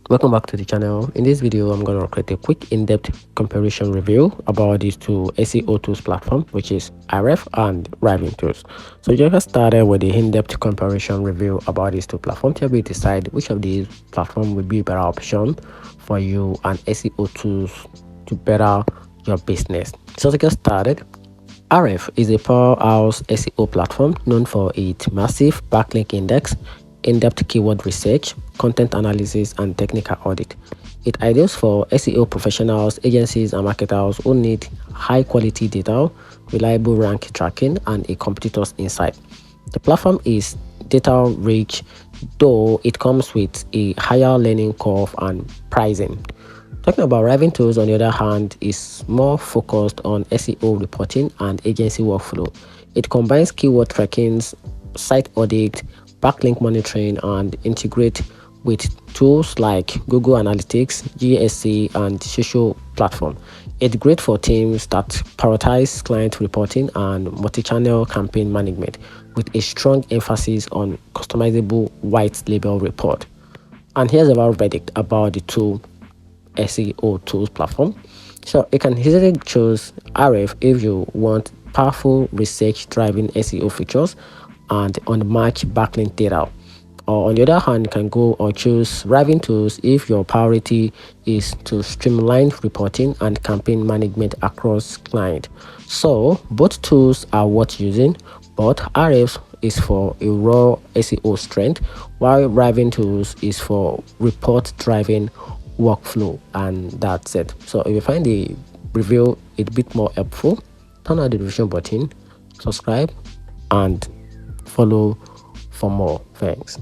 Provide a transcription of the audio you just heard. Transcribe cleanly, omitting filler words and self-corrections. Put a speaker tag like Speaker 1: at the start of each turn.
Speaker 1: Welcome back to the channel. In this video, I'm going to create a quick in-depth comparison review about these two SEO tools platform, which is Ahrefs and Driving Tools. So just get started with the in-depth comparison review about these two platforms. Help you decide which of these platforms would be a better option for you and SEO tools to better your business. So to get started, Ahrefs is a powerhouse SEO platform known for its massive backlink index, in-depth keyword research, content analysis, and technical audit. It ideal for SEO professionals, agencies, and marketers who need high-quality data, reliable rank tracking, and a competitor's insight. The platform is data-rich, though it comes with a higher learning curve and pricing. Talking about Driving Tools, on the other hand, is more focused on SEO reporting and agency workflow. It combines keyword trackings, site audit, backlink monitoring, and integrate with tools like Google Analytics, GSC, and social platform. It's great for teams that prioritize client reporting and multi-channel campaign management, with a strong emphasis on customizable white label report. And here's our verdict about the two SEO tools platform. So you can easily choose Ahrefs if you want powerful research driving SEO features and unmatched backlink data. Or on the other hand, you can go or choose Driving Tools if your priority is to streamline reporting and campaign management across client. So both tools are worth using, but Ahrefs is for a raw SEO strength, while Driving Tools is for report driving workflow. And that's it. So if you find the review a bit more helpful, turn on the notification button, subscribe, and follow for more. Thanks.